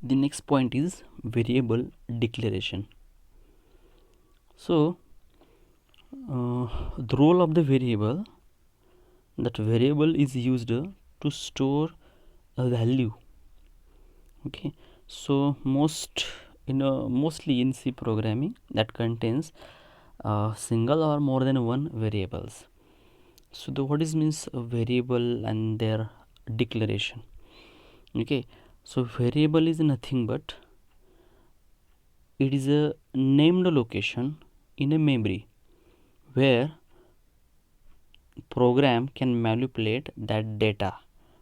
The next point is variable declaration. So the role of the variable, that variable is used to store a value. Okay, so mostly in C programming that contains single or more than one variables. So what is means a variable and their declaration? Okay, so variable is nothing but it is a named location in a memory where program can manipulate that data,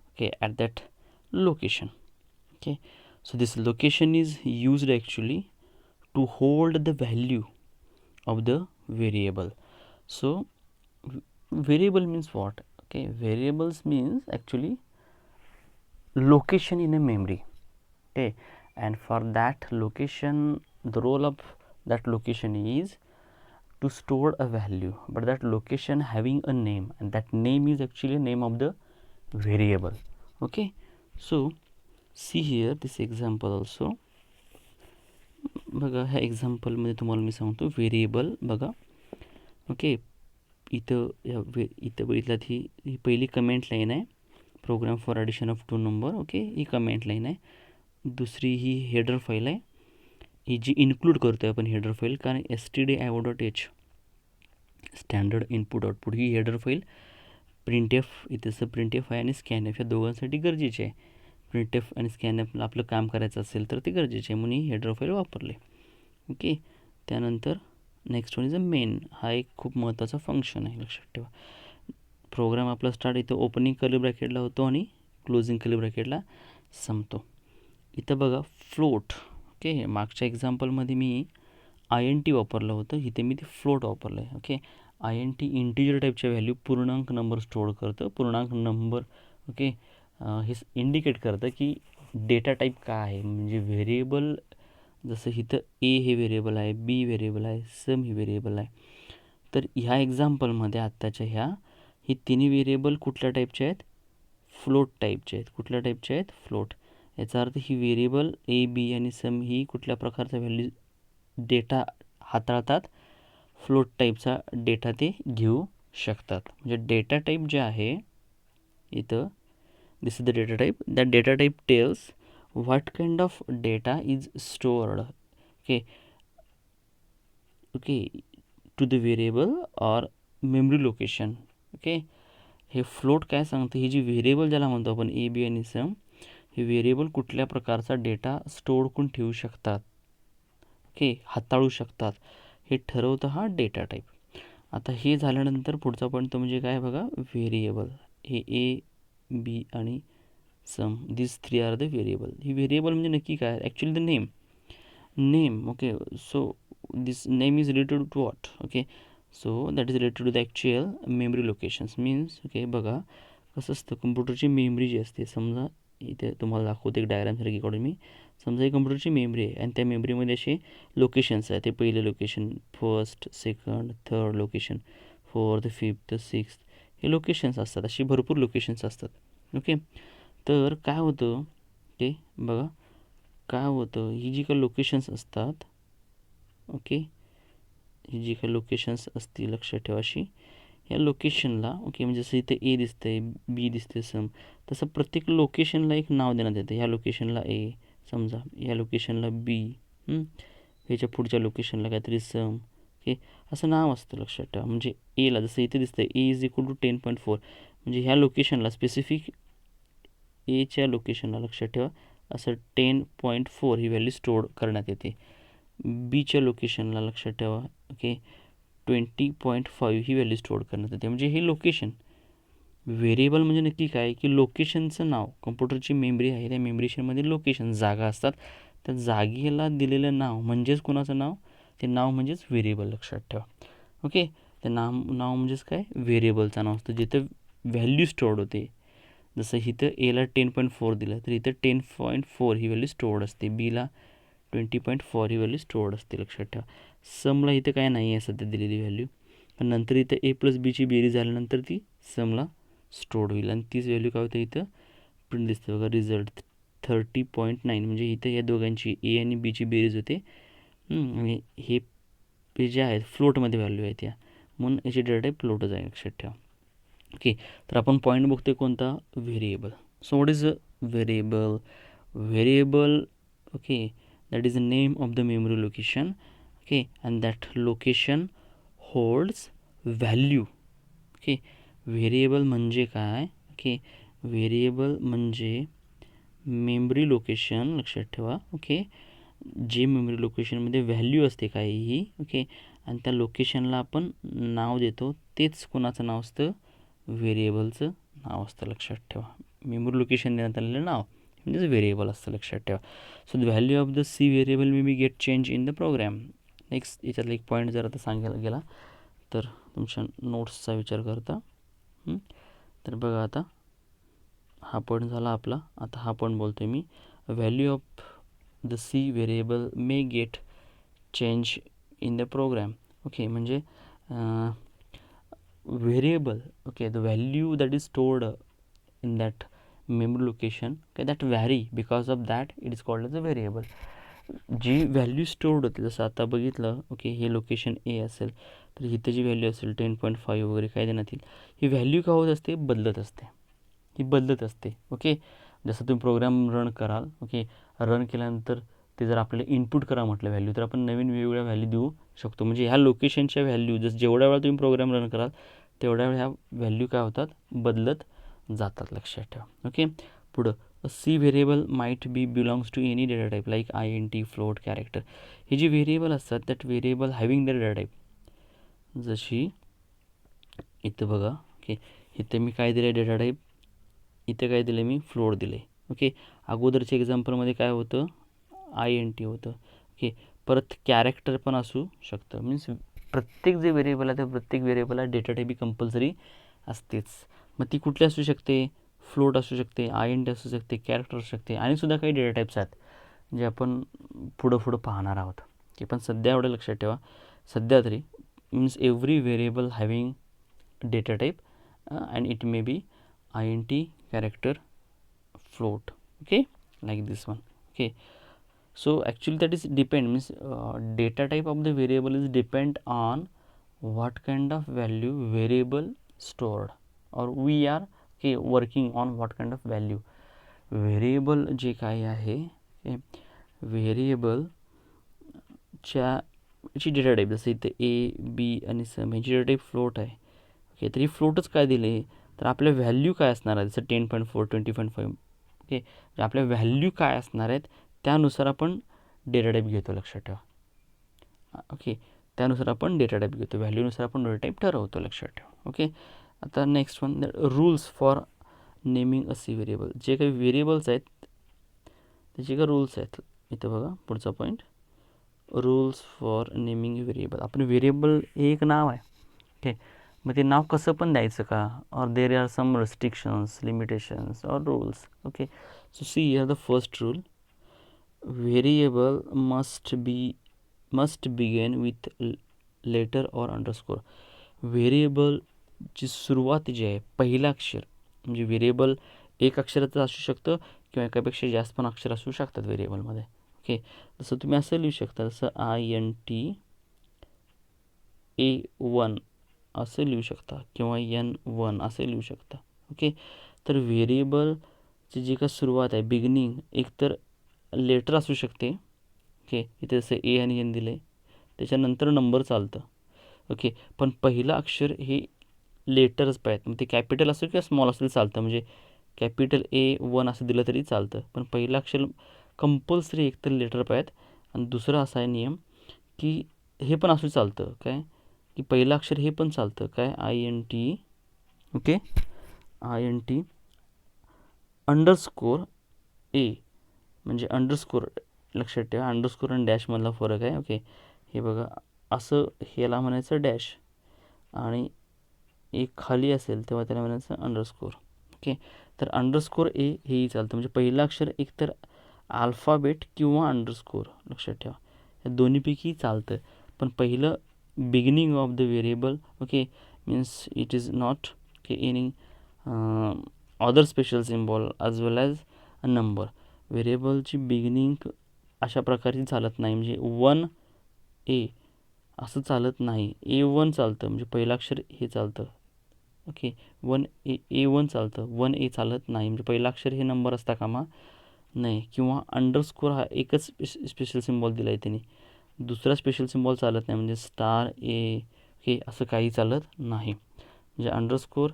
okay, at that location. Okay, so this location is used actually to hold the value of the variable. So variable means what? Okay, variables means actually location in a memory. Okay, and for that location, the role of that location is to store a value, but that location having a name, and that name is actually a name of the variable. Okay, so see here this example also. बघा ह्या एक्झाम्पलमध्ये तुम्हाला मी सांगतो variable बघा. Okay, इथं बघितलात ही पहिली comment line आहे, program for addition of 2 number. Okay, ही कमेंट लाईन आहे. दुसरी ही हेडर फाईल आहे, ही जी इन्क्लूड करतो आहे आपण हेडर फाईल, कारण stdio.h स्टँडर्ड इनपुट आउटपुट ही हेडर फाईल प्रिंटएफ इथंचं प्रिंटएफ आहे आणि स्कॅनएफ या दोघांसाठी गरजेचे आहे. प्रिंटएफ आणि स्कॅनएफला आपलं काम करायचं असेल तर ते गरजेचे आहे, म्हणून ही हेडर फाईल वापरले. ओके, त्यानंतर next one is a main. हा एक खूप महत्त्वाचा फंक्शन आहे, लक्षात ठेवा. प्रोग्राम आपला स्टार्ट इथं ओपनिंग कर्ली ब्रॅकेटला होतो आणि क्लोजिंग कर्ली ब्रॅकेटला संपतो. इथं बघा फ्लोट. ओके, मागच्या एक्झाम्पलमध्ये मी INT वापरलं होतं, इथे मी ते फ्लोट वापरलं आहे. ओके, INT इंटिजर टाईपच्या व्हॅल्यू पूर्णांक नंबर स्टोअर करतं. पूर्णांक नंबर ओके हे इंडिकेट करतं की डेटा टाईप काय आहे. म्हणजे व्हेरिएबल जसं इथं ए हे व्हेरिएबल आहे, बी व्हेरिएबल आहे, सम ही व्हेरिएबल आहे. तर ह्या एक्झाम्पलमध्ये आत्ताच्या ही तिन्ही व्हेरिएबल कुठल्या टाईपचे आहेत? फ्लोट टाईपचे आहेत. कुठल्या टाईपचे आहेत? फ्लोट. याचा अर्थ ही व्हेरिएबल ए बी आणि सम ही कुठल्या प्रकारचा व्हॅल्यू डेटा हाताळतात? फ्लोट टाईपचा डेटा ते घेऊ शकतात. म्हणजे डेटा टाईप जे आहे इथं, this is the data type. That data type tells what kind of data is stored okay to the variable or memory location. Okay, हे फ्लोट काय सांगतं? ही जी व्हेरिएबल ज्याला म्हणतो आपण ए बी आणि सम, हे व्हेरिएबल कुठल्या प्रकारचा डेटा स्टोअर करून ठेवू शकतात, ओके, हाताळू शकतात, हे ठरवतं हा डेटा टाईप. आता हे झाल्यानंतर पुढचा पॉईंट तो म्हणजे काय बघा, व्हेरिएबल. हे ए बी आणि sum, this 3 are the variable. ही व्हेरिएबल म्हणजे नक्की काय? Actually the name. Okay, so this name is related to what? Okay, so that is related to the actual memory locations. Means okay बघा कसं असतं, कम्प्युटरची memory जी असते, समजा इथे तुम्हाला दाखवते एक डायग्रामसारखी काढून मी. समजा ही कम्प्युटरची मेमरी आहे आणि त्या मेमरीमध्ये असे लोकेशन्स आहेत. ते पहिले location, first, second, third location, fourth, fifth, sixth, हे लोकेशन्स असतात. अशी भरपूर लोकेशन्स असतात. ओके, तर काय होतं ते बघा, काय होतं, ही जी काही लोकेशन्स असतात, ओके, ही जी काही लोकेशन्स असतील लक्षात ठेवा अशी, या लोकेशनला ओके म्हणजे जसं इथे ए दिसतंय, बी दिसते, सम, तसं प्रत्येक लोकेशनला एक नाव देण्यात येतं. ह्या लोकेशनला ए समजा, या लोकेशनला बी, ह्याच्या पुढच्या लोकेशनला काहीतरी सम, ओके, असं नाव असतं लक्षात ठेवा. म्हणजे एला जसं इथे दिसतंय ए इज इक्वल टू 10.4, म्हणजे ह्या लोकेशनला स्पेसिफिक एच्या लोकेशनला लक्षात ठेवा असं 10.4 ही व्हॅल्यू स्टोअर करण्यात येते. बीच्या लोकेशनला लक्षात ठेवा ओके 20.5 ही व्हॅल्यू स्टोअर करण्यात येते. म्हणजे हे लोकेशन व्हेरिएबल म्हणजे नक्की काय की लोकेशनचं नाव. कम्प्युटरची मेमरी आहे, त्या मेमरीमध्ये लोकेशन जागा असतात, त्या जागेला दिलेलं नाव म्हणजेच कोणाचं नाव, ते नाव म्हणजेच व्हेरिएबल लक्षात ठेवा. ओके, ते नाव म्हणजेच काय, व्हेरिएबलचं नाव असतं जिथं व्हॅल्यू स्टोअर्ड होते. जसं इथं एला 10.4 दिलं तर इथं 10.4 ही व्हॅल्यू स्टोअर्ड असते, बीला 20.4 ही व्हॅल्यू स्टोअर्ड असते लक्षात ठेवा. समला इथं काय नाही आहे सध्या दिलेली व्हॅल्यू, पण नंतर इथं ए प्लस बीची बेरीज झाल्यानंतर ती समला स्टोअर्ड होईल आणि तीच व्हॅल्यू काय होतं इथं प्रिंट दिसते बघा, रिझल्ट 30.9 म्हणजे इथे या दोघांची ए आणि बीची बेरीज होते आणि हे जे आहेत फ्लोटमध्ये व्हॅल्यू आहेत या, म्हणून याची डेटा टाईप फ्लोटच आहे, लक्षात ठेवा. ओके, तर आपण पॉईंट बघतोय कोणता, variable. So what is a variable? Variable, okay, that is the name of the memory location, okay, and that location holds value. Okay, variable म्हणजे काय? ओके, व्हेरिएबल म्हणजे मेमरी लोकेशन, लक्षात ठेवा. ओके, जे मेमरी लोकेशनमध्ये व्हॅल्यू असते काहीही, okay, आणि त्या लोकेशनला आपण नाव देतो, तेच कोणाचं नाव असतं, व्हेरिएबलचं नाव असतं, लक्षात ठेवा. मेमरी लोकेशन देण्यात आलेलं नाव म्हणजेच व्हेरिएबल असतं, लक्षात ठेवा. So the value of the C variable may be get change in the program. Next याच्यातला एक पॉईंट जर आता सांगायला गेला तर तुमच्या नोट्सचा विचार करता, तर बघा आता हा पॉईंट झाला आपला. आता हा पॉईंट बोलतो मी, value of the C variable may get change in the program. Okay, म्हणजे variable, okay, the value that is stored in that memory location, okay, that vary, because of that it is called as a variable. जी value stored होते, जसं आता बघितलं, okay, हे location ए असेल तर इथे जी व्हॅल्यू असेल 10.5 वगैरे काय देण्यात येईल, ही व्हॅल्यू का होत असते, बदलत असते, ही बदलत असते. ओके, जसं तुम्ही प्रोग्राम रन कराल, ओके, रन केल्यानंतर ते जर आपल्याला इनपुट करा म्हटलं व्हॅल्यू, तर आपण नवीन वेगवेगळ्या व्हॅल्यू देऊ शकतो. म्हणजे ह्या लोकेशनच्या व्हॅल्यू जेवढ्या वेळा तुम्ही प्रोग्राम रन कराल तेवढ्या वेळा ह्या व्हॅल्यू काय होतात, बदलत जातात, लक्षात ठेवा. ओके, पुढं C variable might be belongs to any data type like INT, float, character. हे जे व्हेरिएबल असतात that variable having the data type, जशी इथं बघा, ओके, इथे मी काय दिलं डेटा टाईप, इथे काय दिलं मी, फ्लोट दिले. ओके, अगोदरच्या एक्झाम्पलमध्ये काय होतं, INT होतं. ओके, परत कॅरेक्टर पण असू शकतं. मीन्स प्रत्येक जे व्हेरिएबल आहे त्या प्रत्येक व्हेरिएबलला डेटा टाईप ही कंपल्सरी असतेच. मग ती कुठली असू शकते, फ्लोट असू शकते, INT असू शकते, कॅरेक्टर असू शकते, आणि सुद्धा काही डेटा टाईप्स आहेत जे आपण पुढं पाहणार आहोत. की पण सध्या एवढं लक्षात ठेवा, सध्या तरी means every variable having data type and it may be INT, character, float. Okay, like this one. Okay, so actually that is depend, means data type of the variable is depend on what kind of value variable stored, or we are, okay, working on what kind of value variable जे काय आहे, variable च्या ची data type, जसं इथे A, B आणि सम ह्याची data type float आहे. ओके, तर ही फ्लोटच काय दिले, तर आपल्या व्हॅल्यू काय असणार आहे, जसं 10.4, 20.5. ओके, आपल्या व्हॅल्यू काय असणार आहेत त्यानुसार आपण डेटा टाईप घेतो, लक्षात ठेवा. ओके, त्यानुसार आपण डेटा टाईप घेतो, व्हॅल्यूनुसार आपण डेटा टाईप ठरवतो, लक्षात ठेवा. ओके, आता next one, rules for naming a C variable. जे काही व्हेरिएबल्स आहेत त्याचे काही रूल्स आहेत. इथं बघा पुढचा point, rules for naming variable. आपण व्हेरिएबल हे एक नाव आहे, ओके, मग ते नाव कसं पण द्यायचं का, or there are some restrictions, limitations or rules. Okay, so see here the first rule, variable must begin with letter or underscore. Variable ची सुरुवात जी आहे पहिलं अक्षर, म्हणजे व्हेरिएबल एक अक्षराचं असू शकतं किंवा एकापेक्षा जास्त पण अक्षर असू शकतात व्हेरिएबलमध्ये. ओके, जसं तुम्ही असं लिहू शकता, जसं INT A1 असं लिहू शकता किंवा N1 असं लिहू शकता. ओके, तर व्हेरिएबलची जी काय सुरुवात आहे, बिगिनिंग, एकतर लेटर असू शकते. ओके, इथे जसं A आणि N दिले त्याच्यानंतर नंबर चालतं. ओके, पण पहिलं अक्षर हे लेटरच पाहिजे, मग ते कॅपिटल असो किंवा स्मॉल असेल चालतं, म्हणजे कॅपिटल A1 असं दिलं तरी चालतं, पण पहिलं अक्षर कंपल्सरी एकतर लेटर पाहिजे. आणि दुसरा असा आहे नियम की हे पण असू चालतं काय, की पहिलं अक्षर हे पण चालतं काय, INT, okay, INT underscore A, म्हणजे अंडरस्कोर, लक्षात ठेवा, अंडरस्कोर आणि डॅशमधला फरक आहे. ओके, हे बघा असं ह्याला म्हणायचं डॅश, आणि एक खाली असेल तेव्हा त्याला म्हणायचं अंडरस्कोर. ओके, तर अंडरस्कोर A हेही चालतं, म्हणजे पहिलं अक्षर एकतर अल्फाबेट किंवा अंडरस्कोर, लक्षात ठेवा, या दोन्हीपैकी चालतं. पण पहिलं beginning of the variable, okay, means it is not any other special symbol as well as a number. व्हेरिएबलची बिगिनिंग अशा प्रकारची चालत नाही, म्हणजे 1A असं चालत नाही. A1 चालतं, म्हणजे पहिलं अक्षर हे चालतं. ओके, 1A1 चालतं, 1A चालत नाही, म्हणजे पहिलं अक्षर हे नंबर असता कामा नाही. किंवा अंडरस्कोर हा एकच स्पेशल सिम्बॉल दिला आहे त्यांनी, दुसरा स्पेशल सिम्बॉल चालत नाही, म्हणजे स्टार ए हे असं काही चालत नाही. म्हणजे अंडरस्कोर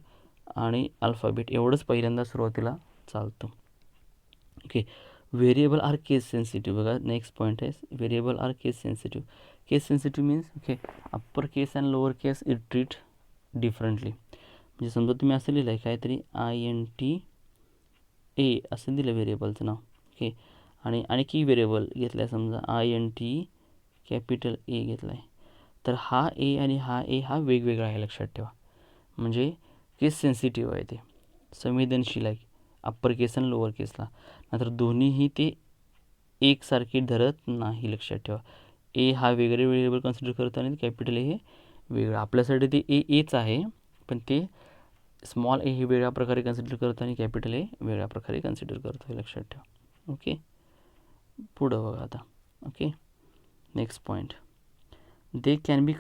आणि अल्फाबेट एवढंच पहिल्यांदा सुरुवातीला चालतं. Okay, variable are case sensitive. बघा नेक्स्ट पॉईंट आहे, variable are case sensitive. Case sensitive means okay, upper case and lower case it treat differently. म्हणजे समजा तुम्ही असं लिहिलं आहे काहीतरी INT असं दिलं व्हेरिएबलचं नाव. ओके, आणि आणखी व्हेरिएबल घेतला आहे, समजा INT कॅपिटल A घेतला आहे, तर हा ए आणि हा ए हा वेगवेगळा आहे, लक्षात ठेवा. म्हणजे केस सेन्सिटिव्ह आहे, ते संवेदनशील आहे अप्पर केस आणि लोअर केसला. नंतर दोन्हीही ते एकसारखे धरत नाही, लक्षात ठेवा. ए हा वेगळे व्हेरिएबल कन्सिडर करतो आणि कॅपिटल ए हे वेगळं. आपल्यासाठी ते एच आहे, पण ते स्मॉल ए हे वेगळ्या प्रकारे कन्सिडर करतो आणि कॅपिटल ए वेगळ्या प्रकारे कन्सिडर करतो, हे लक्षात ठेवा. ओके, पुढं बघा आता. Okay, next point, they can be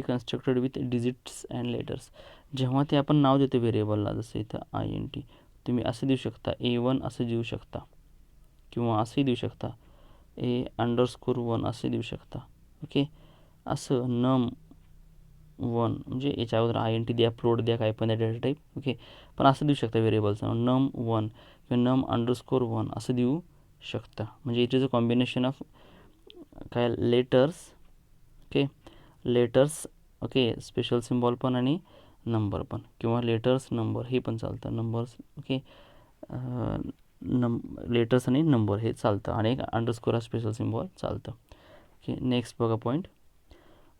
constructed with digits and letters. जेव्हा ते आपण नाव देतो व्हेरिएबलला, जसं इथं INT, तुम्ही असं देऊ शकता, A1 असं देऊ शकता, किंवा असंही देऊ शकता A_1 असं देऊ शकता. ओके, असं num1, म्हणजे याच्या अगोदर INT द्या, फ्लोट द्या, काय पण द्या, डेटा टाईप. ओके, पण असं देऊ शकता व्हेरिएबलचं नाव num1 किंवा num_1 असं देऊ शकता. म्हणजे it is a combination of काय letters. Okay, letters, okay, special symbol पण आणि नंबर पण, किंवा लेटर्स नंबर हे पण चालतं, नंबर्स. ओके, लेटर्स आणि नंबर हे चालतं, आणि एक अंडरस्कोर हा स्पेशल सिम्बॉल चालतं. ओके, नेक्स्ट बघा point,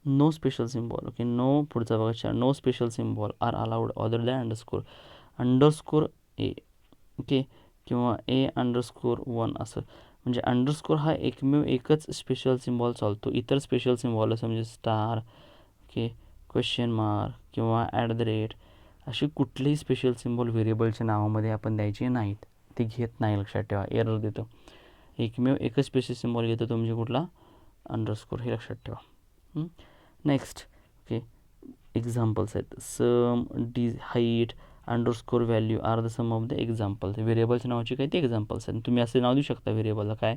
no special symbol. Okay, no, पुढचा बघा, no special symbol are allowed other than underscore A. Okay, किंवा A_1 असं. म्हणजे अंडरस्कोर हा एकच स्पेशल सिम्बॉल चालतो, इतर स्पेशल सिम्बॉल असं म्हणजे स्टार, ओके, क्वेश्चन मार्क किंवा @ असे कुठलेही स्पेशल सिम्बॉल व्हेरिएबलच्या नावामध्ये आपण द्यायचे नाहीत, ते घेत नाही, लक्षात ठेवा, एरर देतो. एकच स्पेशल सिम्बॉल घेतो तो म्हणजे कुठला, अंडरस्कोर, हे लक्षात ठेवा. नेक्स्ट, ओके, एक्झाम्पल्स आहेत, sum, height, underscore value are the some of the examples. व्हेरिएबलच्या नावाचे काही ते एक्झाम्पल्स आहेत, तुम्ही असं नाव देऊ शकता व्हेरिएबलला, काय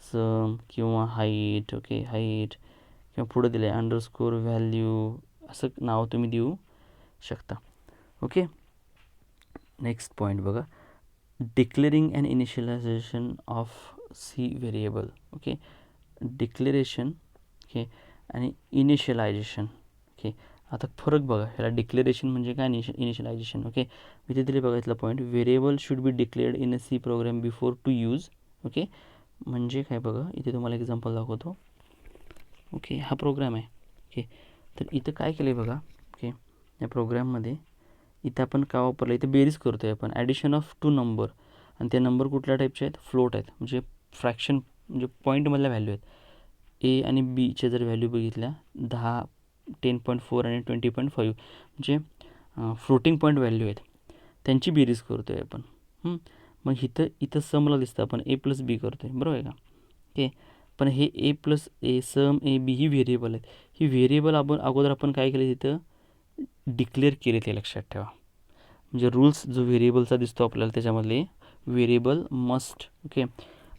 सम किंवा हाईट. ओके, हाईट, किंवा पुढे दिले अंडरस्कोर व्हॅल्यू, असं नाव तुम्ही देऊ शकता. ओके, नेक्स्ट पॉईंट बघा, declaring and initialization of C variable. Okay, declaration, okay, आणि इनिशियलायझेशन. ओके, आता फरक बघा, ह्याला डिक्लेरेशन म्हणजे काय, इनिशियलायझेशन. ओके, इथे दिले बघा इथला point, variable should be declared in a C program before to use. Okay, म्हणजे काय बघा, इथे तुम्हाला एक्झाम्पल दाखवतो. ओके, हा प्रोग्राम आहे. ओके, तर इथं काय केलं आहे बघा. ओके, या प्रोग्राममध्ये इथं आपण काय वापरलं, इथं बेरीज करतो आहे आपण, ॲडिशन ऑफ 2 नंबर, आणि ते नंबर कुठल्या टाईपचे आहेत, फ्लोट आहेत, म्हणजे फ्रॅक्शन, म्हणजे पॉईंटमधल्या व्हॅल्यू आहेत. A आणि Bच्या जर व्हॅल्यू बघितल्या, 10, 10.4 आणि 20.5, म्हणजे फ्लोटिंग पॉईंट व्हॅल्यू आहेत, त्यांची बेरीज करतो आहे आपण. मग इथं समला दिसतं, आपण A+B करतो आहे, बरोबर आहे का. ओके, पण हे A+A, सम AB ही व्हेरिएबल आहेत. ही व्हेरिएबल अगोदर आपण काय केले, तिथं डिक्लेअर केले, ते लक्षात ठेवा. म्हणजे रूल्स जो व्हेरिएबलचा दिसतो आपल्याला, त्याच्यामधले variable must, okay,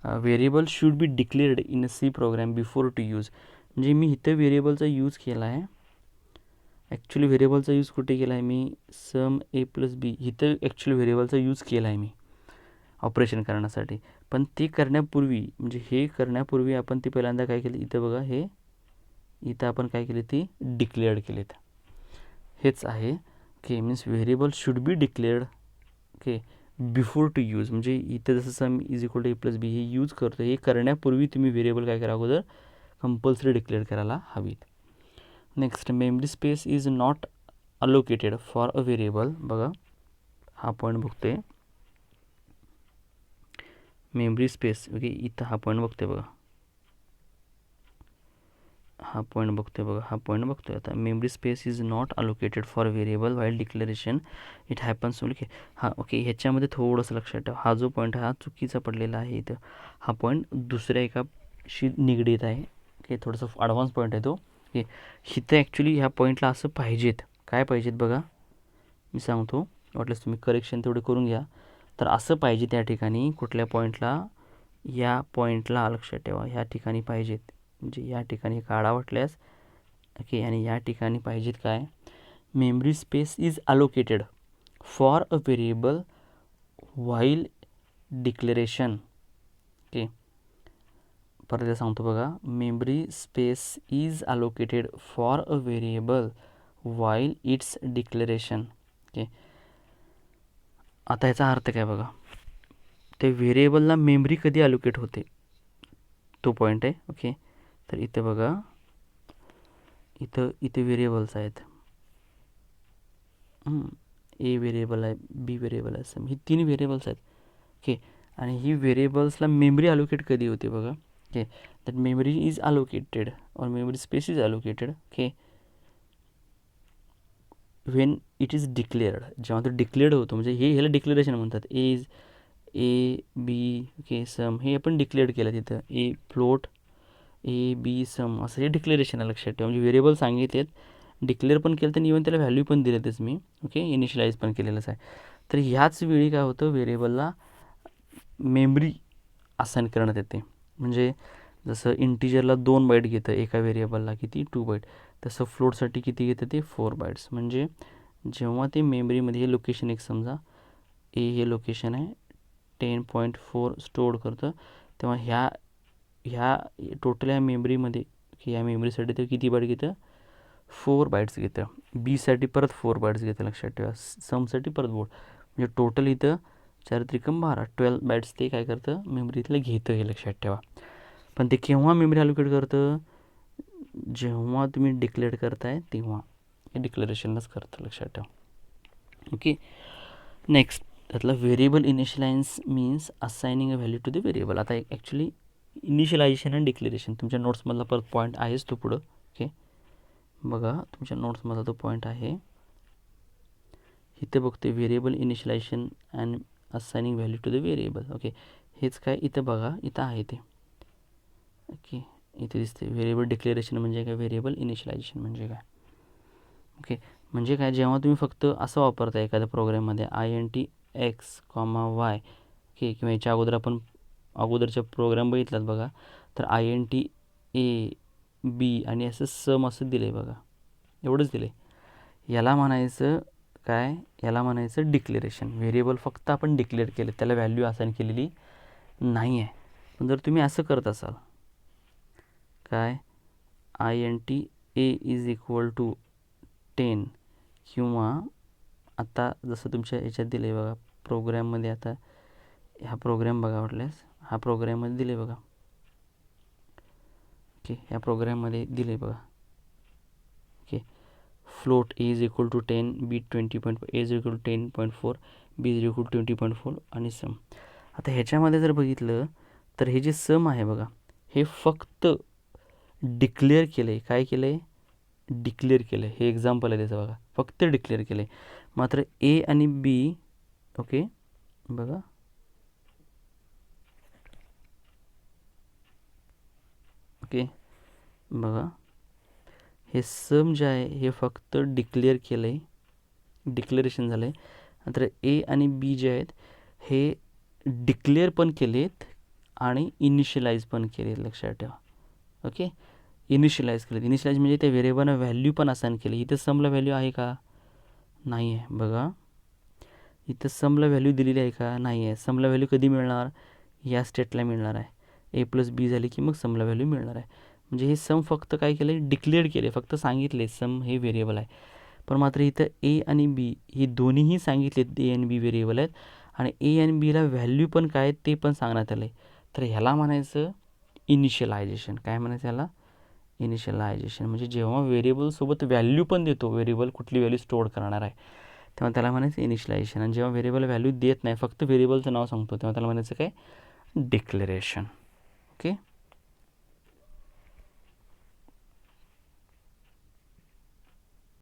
variable should be declared in a C program before to use. म्हणजे मी इथं व्हेरिएबलचा यूज केला आहे, ॲक्च्युली व्हेरिएबलचा यूज कुठे केला आहे मी, सम A+B, इथं ॲक्च्युली व्हेरिएबलचा यूज केला आहे मी ऑपरेशन करण्यासाठी. पण ते करण्यापूर्वी, म्हणजे हे करण्यापूर्वी आपण ते पहिल्यांदा काय केलं, इथं बघा, हे इथं आपण काय केले, ते डिक्लेअर्ड केलेत, हेच आहे. Okay, means variable should be declared, okay, before to use. म्हणजे इथं जसं सम = A+B हे यूज करतो, हे करण्यापूर्वी तुम्ही व्हेरिएबल काय करा, अगोदर कंपल्सरी डिक्लेअर करायला हवीत. Next, memory space is not allocated for a variable. बघा, हा पॉईंट बघतोय, मेमरी स्पेस. ओके, इथं हा पॉईंट बघतोय बघा, हा पॉईंट बघतोय बघा, हा पॉईंट बघतोय आता. Memory space is not allocated for variable while declaration it happens okay. हा ओके, ह्याच्यामध्ये थोडंसं लक्षात ठेवा, हा जो पॉईंट हा चुकीचा पडलेला आहे इथं. हा पॉईंट दुसऱ्या एकाशी निगडीत आहे. ओके, थोडंसं ॲडव्हान्स पॉईंट आहे तो. ओके, इथं ॲक्च्युली ह्या पॉईंटला असं पाहिजेत, काय पाहिजेत बघा, मी सांगतो, वाटल्यास तुम्ही करेक्शन तेवढे करून घ्या. तर असं पाहिजे त्या ठिकाणी, कुठल्या पॉईंटला, या पॉईंटला लक्षात ठेवा, ह्या ठिकाणी पाहिजेत, म्हणजे या ठिकाणी काढा वाटल्यास. ओके, आणि या ठिकाणी पाहिजेत काय, memory space is allocated for a variable while declaration. Okay, परत सांगतो बघा, memory space is allocated for a variable while it's declaration. Okay, आता याचा अर्थ काय बघा, ते व्हेरिएबलला मेमरी कधी अलोकेट होते तो पॉईंट आहे. ओके, तर इथं बघा, इथे व्हेरिएबल्स आहेत, ए व्हेरिएबल आहे, बी व्हेरिएबल आहे, सम, ही 3 व्हेरिएबल्स आहेत. ओके, आणि ही व्हेरिएबल्सला मेमरी अलोकेट कधी होते बघा. Okay, that memory is allocated और memory space is allocated. Okay, when it is declared, जेव्हा तो डिक्लेअर्ड होतो, म्हणजे हे ह्याला डिक्लेरेशन म्हणतात. ए बी, ओके, सम, हे आपण डिक्लेअर्ड केलं तिथं, ए फ्लोट, ए बी सम, असं हे डिक्लेरेशन आहे, लक्षात ठेवा. म्हणजे व्हेरिएबल सांगितलेत, डिक्लेअर पण केलं, तर इव्हन त्याला व्हॅल्यू पण दिलेतच मी. ओके, इनिशियलाइज पण केलेलंच आहे. तर ह्याच वेळी काय होतं, व्हेरिएबलला मेमरी असाइन करण्यात येते. म्हणजे जसं इंटिजरला 2 बाईट घेतं एका व्हेरिएबलला, किती, 2 बाईट, तसं फ्लोटसाठी किती घेतं ते 4 बाईट्स. म्हणजे जेव्हा ते मेमरीमध्ये हे लोकेशन, एक समजा ए हे लोकेशन आहे, 10.4 स्टोअर करतं, तेव्हा ह्या टोटल या मेमरीमध्ये, की या मेमरीसाठी ते किती बाईट घेतं, 4 बाईट्स घेतं. बीसाठी परत 4 बाईट्स घेतं, लक्षात ठेवा. समसाठी परत बोर्ड, म्हणजे टोटल इथं 4 त्रिकम 12, 12 बाईट्स ते काय करतं, मेमरीतलं घेतं, हे लक्षात ठेवा. पण ते केव्हा मेमरी अलोकेट करतं, जेव्हा तुम्ही डिक्लेअर करताय तेव्हा, हे डिक्लेरेशनलाच करतं, लक्षात ठेवा. ओके, नेक्स्ट, त्यातला variable initialize means assigning a value to the variable. आता ॲक्च्युली इनिशियलायझेशन आणि डिक्लेरेशन तुमच्या नोट्समधला परत पॉईंट आहेच तो पुढं. ओके, बघा तुमच्या नोट्समधला तो पॉईंट आहे, इथे बघते variable initialization and assigning value to the variable. Okay, हेच काय इथं बघा, इथं आहे ते. ओके, इथे दिसते व्हेरिएबल डिक्लेरेशन म्हणजे काय, व्हेरिएबल इनिशियलायझेशन म्हणजे काय. ओके, म्हणजे काय, जेव्हा तुम्ही फक्त असं वापरता एखाद्या प्रोग्राममध्ये INT X, Y, ओके, किंवा याच्या अगोदर आपण अगोदरच्या प्रोग्राम बघितलात बघा, तर INT A, B आणि असं सम असं दिलं आहे बघा, एवढंच दिलं आहे. याला म्हणायचं काय, याला म्हणायचं डिक्लेरेशन. व्हेरिएबल फक्त आपण डिक्लेअर केलं, त्याला व्हॅल्यू असाइन केलेली नाही आहे. पण जर तुम्ही असं करत असाल, काय, INT A is equal to 10, किंवा आता जसं तुमच्या याच्यात दिलं आहे बघा प्रोग्रॅममध्ये, आता हा प्रोग्रॅम बघा वाटल्यास, हा प्रोग्रॅममध्ये दिले बघा. ओके, ह्या प्रोग्रॅममध्ये दिले बघा. Okay, float A is equal to 10, B 20.4, A is equal to 10.4, B is equal to 20.4 आणि सम. आता ह्याच्यामध्ये जर बघितलं तर हे जे सम आहे बघा, हे फक्त डिक्लेअर केलं आहे. काय केलं आहे, डिक्लेअर केलं आहे. हे एक्झाम्पल आहे त्याचं बघा, फक्त डिक्लेअर केलं आहे. मात्र ए आणि बी, ओके बघा, ओके बघा, हे सम जे आहे हे फक्त डिक्लेअर केलं आहे, डिक्लेरेशन झालं आहे. मात्र ए आणि बी जे आहेत हे डिक्लेअर पण केलेत आणि इनिशियलाइज पण केले, लक्षात ठेवा. ओके, इनिशियलाइज केले, इनिशियलाइज म्हणजे त्या व्हेरिएबलला व्हॅल्यू पण असाइन केली. इथं समला व्हॅल्यू आहे का, नाही आहे बघा, इथं समला व्हॅल्यू दिलेली आहे का, नाही आहे. समला व्हॅल्यू कधी मिळणार, या स्टेटला मिळणार आहे. ए प्लस बी झाली की मग समला व्हॅल्यू मिळणार आहे. म्हणजे हे सम फक्त काय केलं आहे, डिक्लेअर केले, फक्त सांगितले सम हे व्हेरिएबल आहे. पण मात्र इथं ए आणि बी हे दोन्हीही सांगितलेत, ए आणि बी व्हेरिएबल आहेत, आणि ए आणि बीला व्हॅल्यू पण काय ते पण सांगण्यात आलं आहे. तर ह्याला म्हणायचं इनिशियलायझेशन. काय म्हणायचं ह्याला, इनिशियलायझेशन. म्हणजे जेव्हा व्हेरिएबलसोबत व्हॅल्यू पण देतो, व्हेरिएबल कुठली व्हॅल्यू स्टोअर करणार आहे, तेव्हा त्याला म्हणायचं इनिशियलायझेशन. आणि जेव्हा व्हेरिएबल व्हॅल्यू देत नाही, फक्त व्हेरिएबलचं नाव सांगतो, तेव्हा त्याला म्हणायचं काय, डिक्लेरेशन. ओके.